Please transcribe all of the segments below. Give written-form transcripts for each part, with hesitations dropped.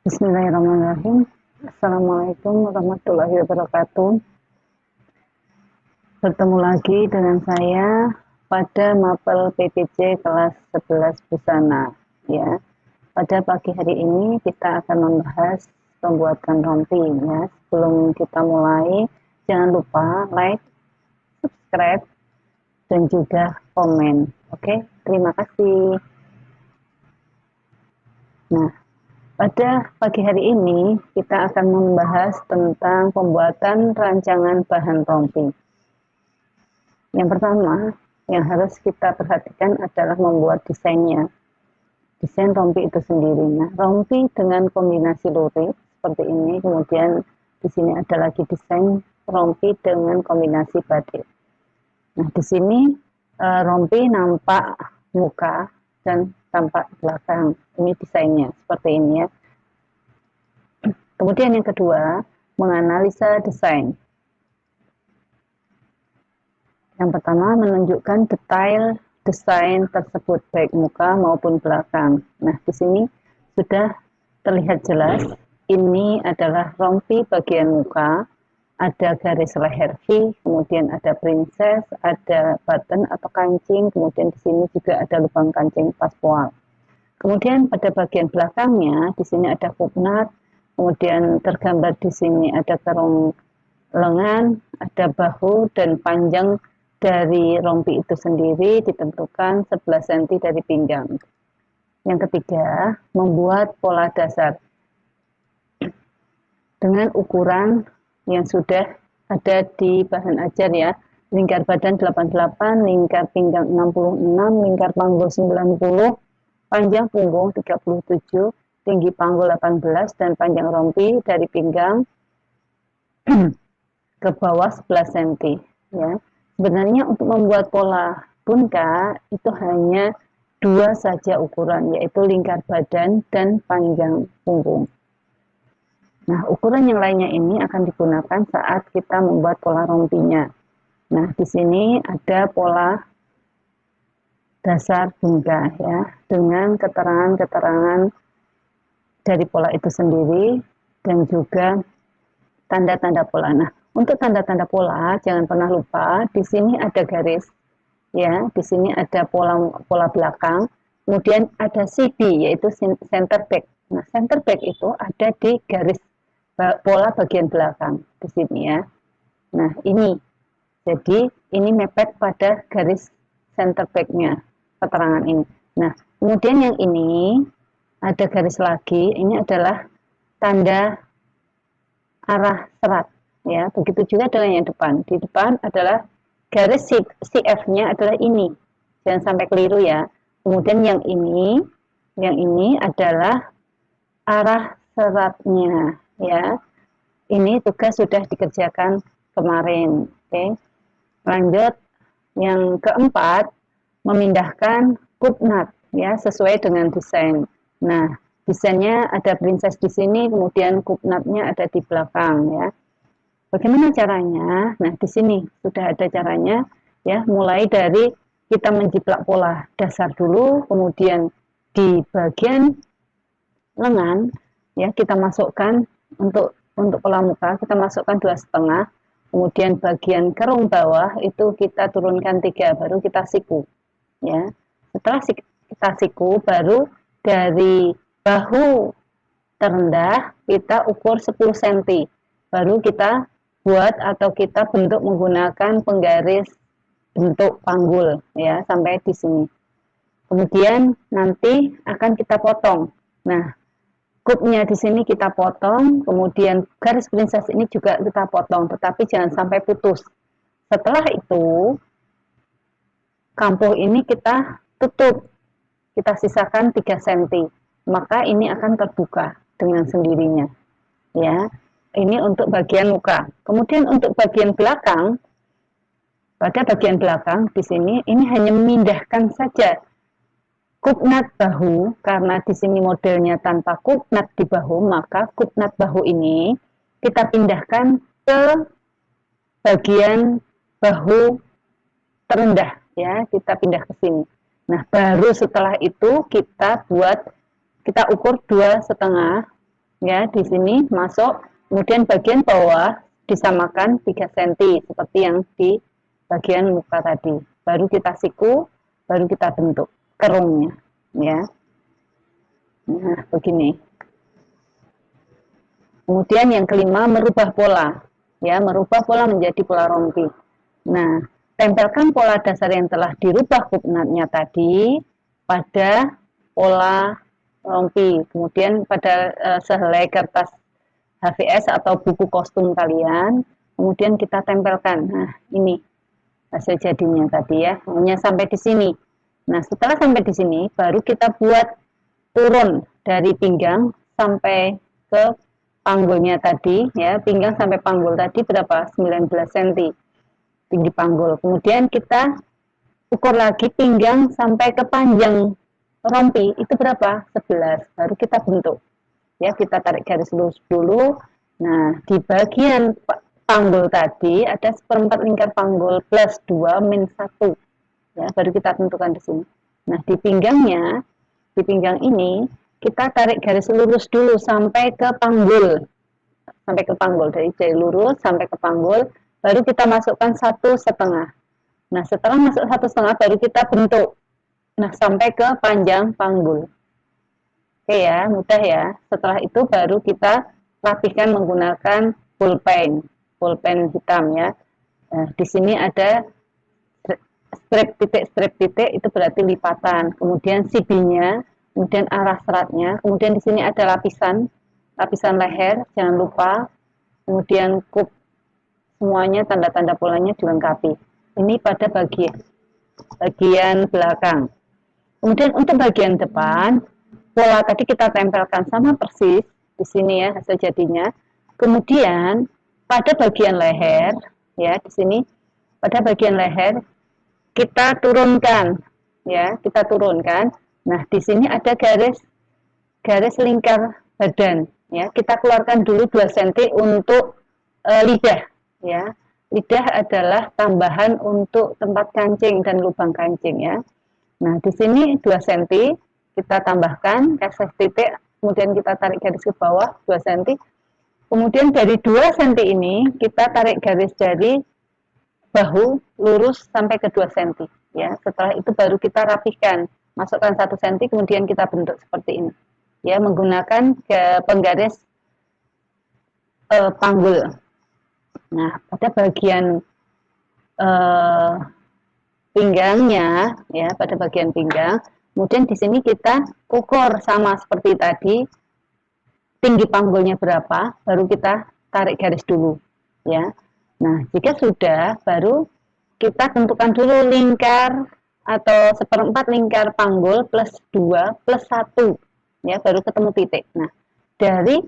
Bismillahirrahmanirrahim. Assalamualaikum warahmatullahi wabarakatuh. Bertemu lagi dengan saya pada mapel PPJ kelas 11 busana. Ya, pada pagi hari ini kita akan membahas pembuatan rompi. Ya, sebelum kita mulai, jangan lupa like, subscribe, dan juga komen. Oke, terima kasih. Nah, pada pagi hari ini kita akan membahas tentang pembuatan rancangan bahan rompi. Yang pertama yang harus kita perhatikan adalah membuat desainnya. Desain rompi itu sendiri. Nah, rompi dengan kombinasi lurik seperti ini, kemudian di sini ada lagi desain rompi dengan kombinasi batik. Nah, di sini rompi nampak muka dan tampak belakang. Ini desainnya seperti ini ya. Kemudian yang kedua, menganalisa desain. Yang pertama, menunjukkan detail desain tersebut baik muka maupun belakang. Nah, di sini sudah terlihat jelas ini adalah rompi bagian muka, ada garis leher V, kemudian ada princess, ada button atau kancing, kemudian di sini juga ada lubang kancing paspoal. Kemudian pada bagian belakangnya di sini ada kupnat, kemudian tergambar di sini ada kerung lengan, ada bahu dan panjang dari rompi itu sendiri ditentukan 11 cm dari pinggang. Yang ketiga, membuat pola dasar dengan ukuran yang sudah ada di bahan ajar ya. Lingkar badan 88, lingkar pinggang 66, lingkar panggul 90, panjang punggung 37, tinggi panggul 18, dan panjang rompi dari pinggang ke bawah 11 cm. Ya. Sebenarnya untuk membuat pola bunka itu hanya dua saja ukuran, yaitu lingkar badan dan panjang punggung. Nah, ukuran yang lainnya ini akan digunakan saat kita membuat pola rompinya. Nah, di sini ada pola dasar bunga ya, dengan keterangan-keterangan dari pola itu sendiri dan juga tanda-tanda pola. Nah, untuk tanda-tanda pola jangan pernah lupa di sini ada garis ya, di sini ada pola belakang, kemudian ada CB yaitu center back. Nah, center back itu ada di garis pola bagian belakang di sini ya. Nah, ini jadi ini mepet pada garis center back-nya keterangan ini. Nah, kemudian yang ini ada garis lagi, ini adalah tanda arah serat ya. Begitu juga dengan yang depan. Di depan adalah garis CF-nya adalah ini. Jangan sampai keliru ya. Kemudian yang ini adalah arah seratnya ya. Ini tugas sudah dikerjakan kemarin. Oke. Lanjut yang keempat, memindahkan kupnat ya sesuai dengan desain. Nah, desainnya ada princess di sini, kemudian kupnatnya ada di belakang ya. Bagaimana caranya? Nah, di sini sudah ada caranya ya, mulai dari kita menjiplak pola dasar dulu, kemudian di bagian lengan ya kita masukkan untuk pola muka kita masukkan 2,5, kemudian bagian kerung bawah itu kita turunkan 3, baru kita siku ya. Setelah kita siku, baru dari bahu terendah kita ukur 10 cm, baru kita buat atau kita bentuk menggunakan penggaris bentuk panggul ya sampai di sini. Kemudian nanti akan kita potong. Nah, kupnya di sini kita potong, kemudian garis princess ini juga kita potong, tetapi jangan sampai putus. Setelah itu, kampuh ini kita tutup, kita sisakan 3 cm, maka ini akan terbuka dengan sendirinya. Ya, ini untuk bagian muka. Kemudian untuk bagian belakang, pada bagian belakang di sini ini hanya memindahkan saja kupnat bahu, karena di sini modelnya tanpa kupnat di bahu, maka kupnat bahu ini kita pindahkan ke bagian bahu terendah ya, kita pindah ke sini. Nah, baru setelah itu kita ukur 2,5 ya, di sini masuk, kemudian bagian bawah disamakan 3 cm seperti yang di bagian muka tadi. Baru kita siku, baru kita bentuk kerungnya, ya. Nah, begini. Kemudian yang kelima, merubah pola, ya, merubah pola menjadi pola rompi. Nah, tempelkan pola dasar yang telah dirubah kupnatnya tadi pada pola rompi. Kemudian pada sehelai kertas HVS atau buku kostum kalian, kemudian kita tempelkan. Nah, ini hasil jadinya tadi ya, hanya sampai di sini. Nah, setelah sampai di sini, baru kita buat turun dari pinggang sampai ke panggulnya tadi, ya, pinggang sampai panggul tadi berapa? 19 cm tinggi panggul. Kemudian kita ukur lagi pinggang sampai ke panjang rompi, itu berapa? 11. Baru kita bentuk. Ya, kita tarik garis lurus dulu. Nah, di bagian panggul tadi ada 1/4 lingkar panggul plus 2 min 1. Ya, baru kita tentukan di sini. Nah, di pinggangnya, di pinggang ini kita tarik garis lurus dulu sampai ke panggul. Sampai ke panggul, dari jari lurus sampai ke panggul, baru kita masukkan 1,5. Nah, setelah masuk 1,5 baru kita bentuk. Nah, sampai ke panjang panggul. Oke ya, mudah ya. Setelah itu baru kita rapihkan menggunakan pulpen hitam ya. Nah, di sini ada strip titik itu berarti lipatan. Kemudian CB-nya, kemudian arah seratnya, kemudian di sini ada lapisan leher, jangan lupa. Kemudian kup, semuanya tanda-tanda polanya dilengkapi. Ini pada bagian belakang. Kemudian untuk bagian depan, pola tadi kita tempelkan sama persis di sini ya hasil jadinya. Kemudian pada bagian leher, ya di sini pada bagian leher kita turunkan, ya kita turunkan. Nah di sini ada garis lingkar badan, ya kita keluarkan dulu 2 cm untuk lidah, ya. Lidah adalah tambahan untuk tempat kancing dan lubang kancing ya. Nah, di sini 2 cm kita tambahkan garis titik, kemudian kita tarik garis ke bawah 2 cm. Kemudian dari 2 cm ini kita tarik garis dari bahu lurus sampai ke 2 cm ya. Setelah itu baru kita rapihkan, masukkan 1 cm kemudian kita bentuk seperti ini. Ya, menggunakan penggaris panggul. Nah, pada bagian pinggangnya, ya pada bagian pinggang, kemudian di sini kita ukur sama seperti tadi, tinggi panggulnya berapa, baru kita tarik garis dulu, ya. Nah, jika sudah, baru kita tentukan dulu lingkar atau 1/4 lingkar panggul plus 2 plus 1, ya, baru ketemu titik. Nah, dari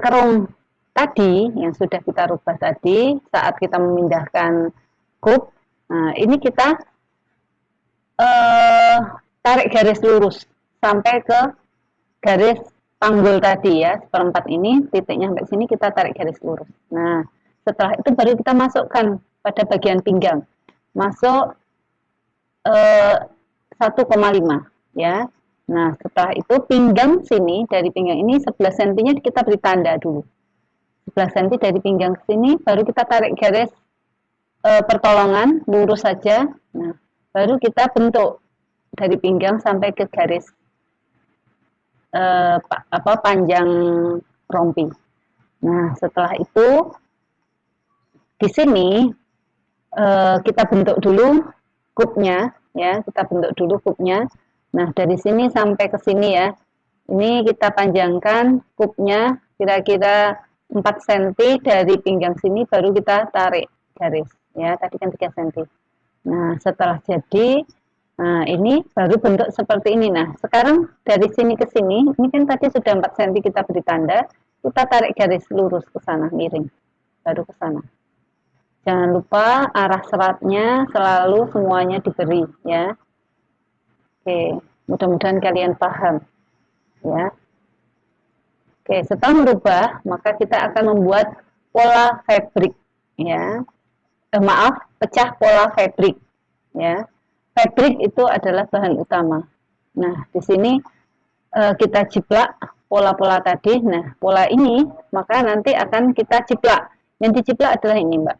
kerung tadi yang sudah kita rubah tadi saat kita memindahkan kup, nah ini kita tarik garis lurus sampai ke garis panggul tadi ya, 1/4 ini titiknya sampai sini kita tarik garis lurus. Nah setelah itu baru kita masukkan pada bagian pinggang, masuk 1,5 ya. Nah setelah itu pinggang sini, dari pinggang ini 11 cm nya kita beri tanda dulu. 11 cm dari pinggang ke sini, baru kita tarik garis pertolongan, lurus saja. Nah, baru kita bentuk dari pinggang sampai ke garis panjang rompi. Nah, setelah itu di sini kita bentuk dulu kupnya, ya, kita bentuk dulu kupnya. Nah, dari sini sampai ke sini ya, ini kita panjangkan kupnya kira-kira 4 cm dari pinggang sini, baru kita tarik garis ya, tadi kan 3 cm. Nah setelah jadi, nah ini baru bentuk seperti ini. Nah sekarang dari sini ke sini, ini kan tadi sudah 4 cm kita beri tanda, kita tarik garis lurus ke sana, miring, baru ke sana. Jangan lupa arah seratnya selalu semuanya diberi ya. Oke, mudah-mudahan kalian paham ya. Oke, setelah merubah, maka kita akan membuat pola fabrik ya. Pecah pola fabrik ya. Fabrik itu adalah bahan utama. Nah, di sini kita jiplak pola-pola tadi. Nah, pola ini maka nanti akan kita ciplak. Yang diciplak adalah ini, Mbak.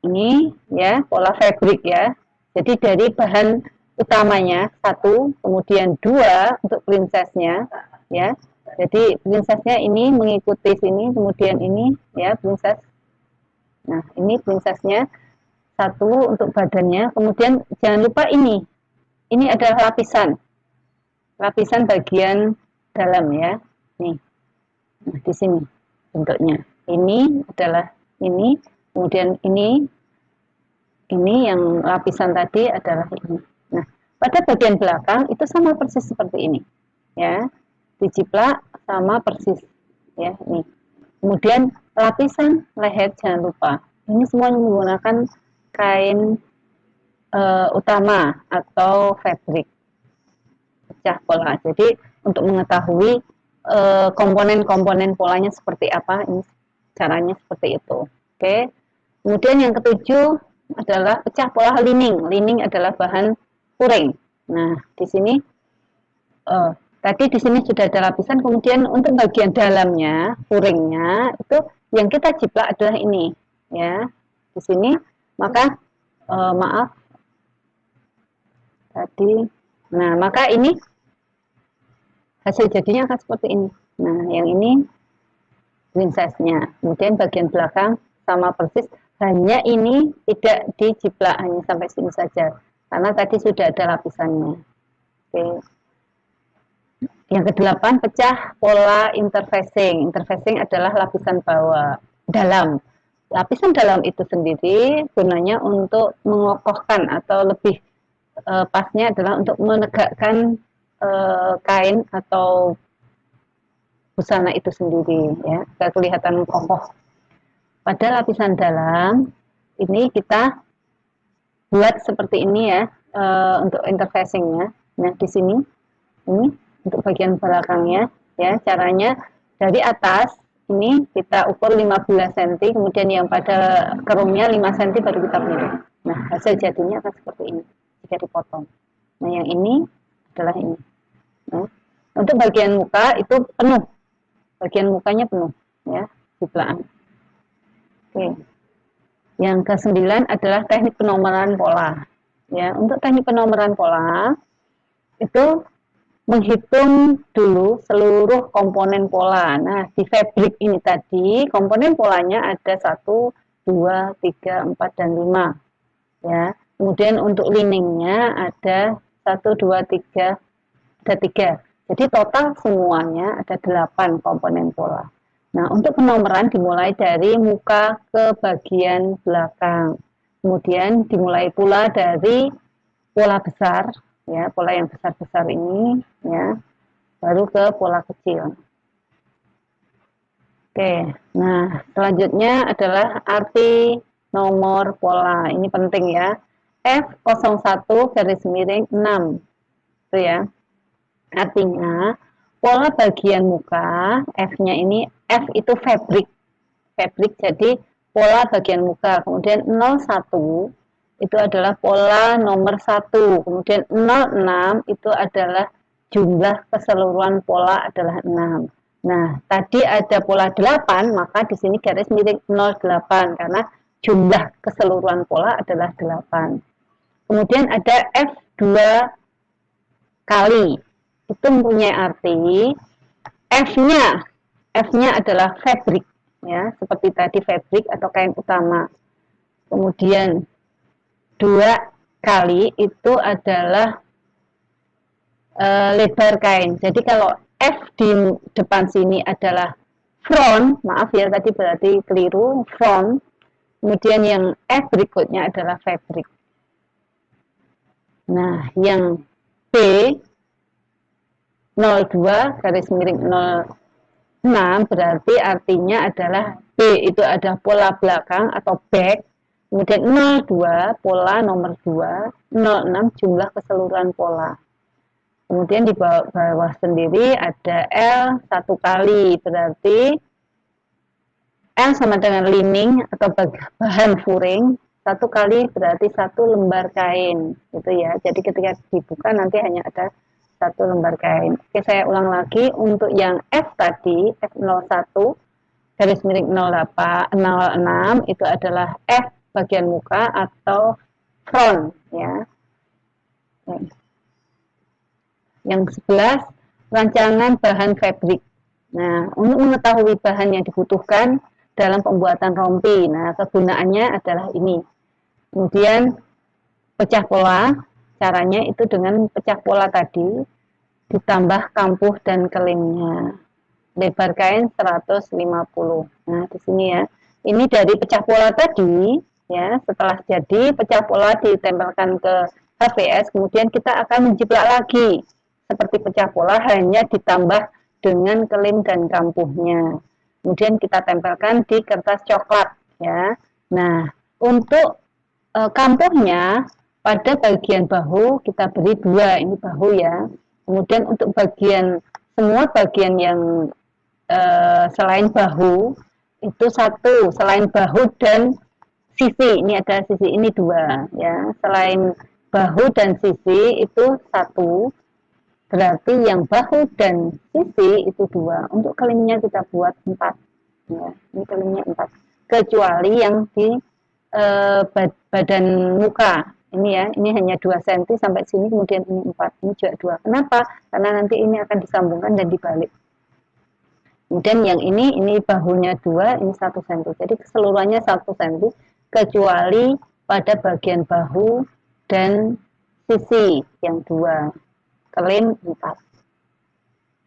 Ini ya, pola fabric ya. Jadi dari bahan utamanya satu, kemudian dua untuk princessnya ya. Jadi princessnya ini mengikuti sini, kemudian ini ya princess. Nah, ini princessnya satu untuk badannya, kemudian jangan lupa ini adalah lapisan bagian dalam ya, nih, nah, di sini bentuknya, ini adalah ini, kemudian ini yang lapisan tadi adalah ini. Nah, pada bagian belakang itu sama persis seperti ini, ya, diciplak sama persis, ya, ini. Kemudian lapisan leher jangan lupa, ini semuanya menggunakan kain utama atau fabric pecah pola. Jadi untuk mengetahui komponen-komponen polanya seperti apa, ini caranya seperti itu. Oke. Kemudian yang ketujuh adalah pecah pola lining. Lining adalah bahan puring. Nah, di sini tadi di sini sudah ada lapisan. Kemudian untuk bagian dalamnya, puringnya itu yang kita jiplak adalah ini, ya. Di sini maka maaf tadi. Nah, maka ini hasil jadinya akan seperti ini. Nah, yang ini princessnya. Kemudian bagian belakang sama persis, hanya ini tidak diciplak, hanya sampai sini saja. Karena tadi sudah ada lapisannya. Oke. Yang kedelapan, pecah pola interfacing. Interfacing adalah lapisan bawah, dalam. Lapisan dalam itu sendiri gunanya untuk mengokohkan atau lebih pasnya adalah untuk menegakkan kain atau busana itu sendiri, ya, agar kelihatan kokoh. Pada lapisan dalam ini kita buat seperti ini ya, untuk interfacingnya. Nah, di sini ini untuk bagian belakangnya, ya, caranya dari atas ini kita ukur 15 cm, kemudian yang pada kerungnya 5 cm baru kita pilih. Nah, hasil jadinya akan seperti ini jika dipotong. Nah, yang ini adalah ini. Nah, untuk bagian muka itu penuh, bagian mukanya penuh, ya, ciplaan. Oke. Yang ke-9 adalah teknik penomoran pola. Ya, untuk teknik penomoran pola itu menghitung dulu seluruh komponen pola. Nah, di fabric ini tadi komponen polanya ada 1, 2, 3, 4, dan 5. Ya. Kemudian untuk liningnya ada 1, 2, 3, ada 3. Jadi total semuanya ada 8 komponen pola. Nah, untuk penomoran dimulai dari muka ke bagian belakang. Kemudian dimulai pula dari pola besar, ya, pola yang besar-besar ini, ya, baru ke pola kecil. Oke, nah selanjutnya adalah arti nomor pola. Ini penting ya. F01 garis miring 6. Itu ya. Artinya pola bagian muka, F-nya ini, F itu fabric. Fabric jadi pola bagian muka. Kemudian 01 itu adalah pola nomor 1. Kemudian 06 itu adalah jumlah keseluruhan pola adalah 6. Nah, tadi ada pola 8, maka di sini garis miring 08 karena jumlah keseluruhan pola adalah 8. Kemudian ada F2 kali. Itu mempunyai arti F-nya adalah fabric, ya, seperti tadi fabric atau kain utama. Kemudian 2 kali itu adalah lebar kain. Jadi kalau F di depan sini adalah front, maaf ya tadi berarti keliru, front. Kemudian yang F berikutnya adalah fabric. Nah, yang B 02 garis miring 06 berarti artinya adalah B itu ada pola belakang atau back. Kemudian 02 pola nomor 2, 06 jumlah keseluruhan pola. Kemudian di bawah sendiri ada L 1 kali, berarti L sama dengan lining atau bahan furing, 1 kali berarti 1 lembar kain, gitu ya. Jadi ketika dibuka nanti hanya ada satu lembar kain. Oke, saya ulang lagi untuk yang F tadi, F01 garis miring 06 itu adalah F bagian muka atau front ya. Yang 11 rancangan bahan fabric. Nah, untuk mengetahui bahan yang dibutuhkan dalam pembuatan rompi, nah kegunaannya adalah ini. Kemudian pecah pola, caranya itu dengan pecah pola tadi ditambah kampuh dan kelimnya. Lebar kain 150. Nah, di sini ya. Ini dari pecah pola tadi ya, setelah jadi pecah pola ditempelkan ke HVS, kemudian kita akan menjiplak lagi seperti pecah pola, hanya ditambah dengan kelim dan kampuhnya. Kemudian kita tempelkan di kertas coklat ya. Nah, untuk kampuhnya pada bagian bahu kita beri 2, ini bahu ya. Kemudian untuk semua bagian yang selain bahu itu 1, selain bahu dan sisi, ini ada sisi ini 2 ya. Selain bahu dan sisi itu 1, berarti yang bahu dan sisi itu 2. Untuk kelimnya kita buat 4 ya. Ini kelimnya 4, kecuali yang di badan muka ini ya, ini hanya 2 cm sampai sini, kemudian ini 4, ini juga 2. Kenapa? Karena nanti ini akan disambungkan dan dibalik. Kemudian yang ini bahunya 2, ini 1 cm. Jadi keseluruhannya 1 cm, kecuali pada bagian bahu dan sisi yang 2, kelim 4.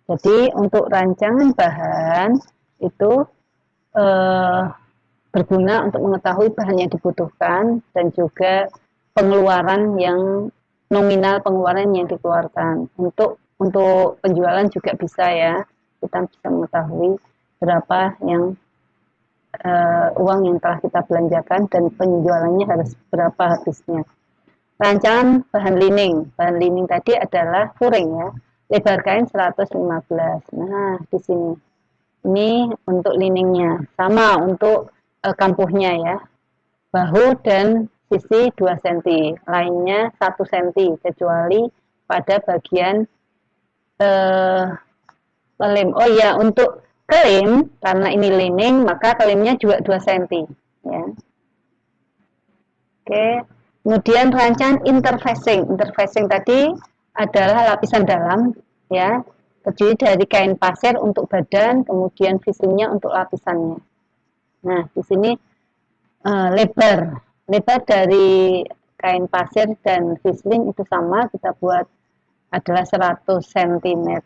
Jadi untuk rancangan bahan itu berguna untuk mengetahui bahan yang dibutuhkan dan juga pengeluaran yang nominal, pengeluaran yang dikeluarkan. Untuk penjualan juga bisa ya, kita bisa mengetahui berapa yang uang yang telah kita belanjakan dan penjualannya harus berapa habisnya. Rancangan bahan lining. Bahan lining tadi adalah furing ya. Lebar kain 115. Nah, di sini. Ini untuk liningnya. Sama untuk kampuhnya ya. Bahu dan sisi 2 cm, lainnya 1 cm, kecuali pada bagian kelim. Oh ya, untuk kelim, karena ini lining, maka kelimnya juga 2 cm ya. Oke, kemudian rancangan interfacing. Interfacing tadi adalah lapisan dalam ya, terdiri dari kain pasir untuk badan, kemudian facingnya untuk lapisannya. Nah, di sini lebar dari kain pasir dan facing itu sama, kita buat adalah 100 cm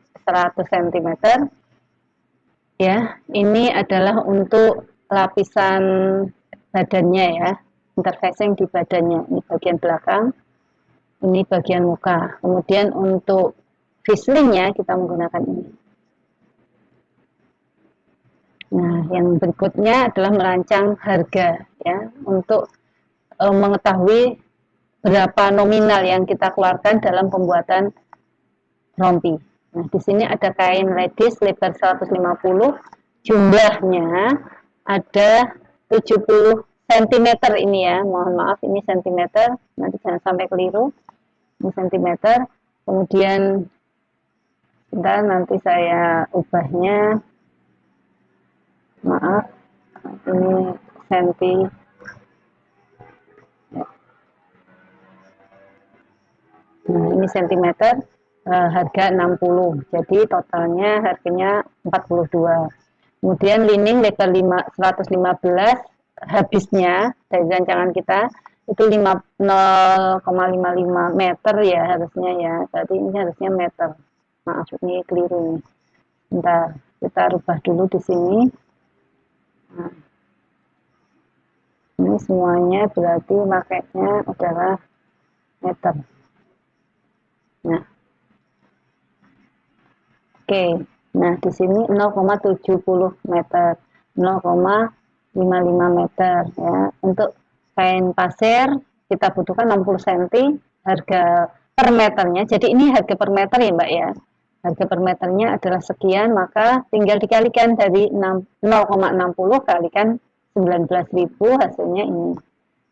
ya. Ini adalah untuk lapisan badannya ya, interfacing di badannya. Ini bagian belakang, ini bagian muka. Kemudian untuk facingnya kita menggunakan ini. Nah, yang berikutnya adalah merancang harga ya, untuk mengetahui berapa nominal yang kita keluarkan dalam pembuatan rompi. Nah, di sini ada kain ladies lebar 150, jumlahnya ada 70 cm ini ya. Mohon maaf, ini cm, nanti jangan sampai keliru. Ini cm. Kemudian sebentar, nanti saya ubahnya. Maaf, ini senti. Nah, ini cm, harga 60. Jadi totalnya harganya 42. Kemudian lining lebar 115, habisnya dari rancangan kita itu 0,55 meter ya harusnya ya. Berarti ini harusnya meter. Maaf, ini keliru nih. Bentar, kita rubah dulu di sini. Nah, ini semuanya berarti makanya adalah meter. Nah, oke. Nah, di sini 0,70 meter, 0,55 meter ya. Untuk kain pasir kita butuhkan 60 cm, harga per meternya. Jadi ini harga per meter ya, Mbak ya. Harga per meternya adalah sekian, maka tinggal dikalikan dari 0,60 kalikan 19.000, hasilnya ini.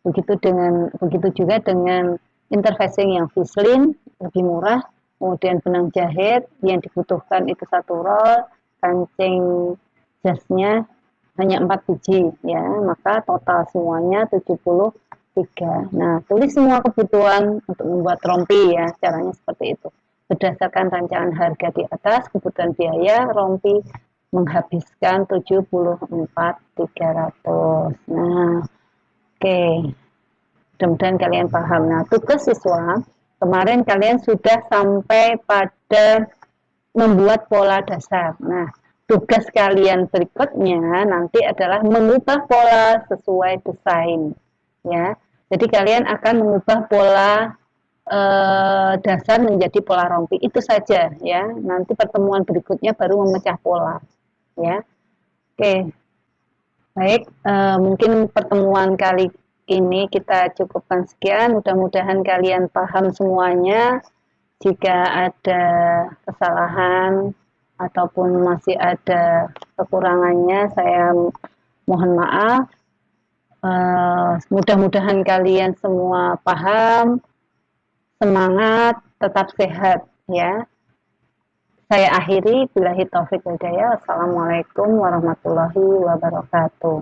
Begitu juga dengan interfacing yang Vislin lebih murah, kemudian benang jahit yang dibutuhkan itu 1 roll, kancing jasnya hanya 4 biji ya, maka total semuanya 73. Nah, tulis semua kebutuhan untuk membuat rompi ya, caranya seperti itu. Berdasarkan rancangan harga di atas, kebutuhan biaya rompi menghabiskan 74.300. Nah, oke. Mudah-mudahan kalian paham. Nah, tugas siswa, kemarin kalian sudah sampai pada membuat pola dasar. Nah, tugas kalian berikutnya nanti adalah mengubah pola sesuai desain. Ya, jadi kalian akan mengubah pola dasar menjadi pola rompi. Itu saja ya. Nanti pertemuan berikutnya baru memecah pola. Ya, oke. Baik, mungkin pertemuan kali ini kita cukupkan sekian. Mudah-mudahan kalian paham semuanya. Jika ada kesalahan ataupun masih ada kekurangannya, saya mohon maaf. Mudah-mudahan kalian semua paham, semangat, tetap sehat ya. Saya akhiri, billahi taufik wal hidayah. Assalamualaikum warahmatullahi wabarakatuh.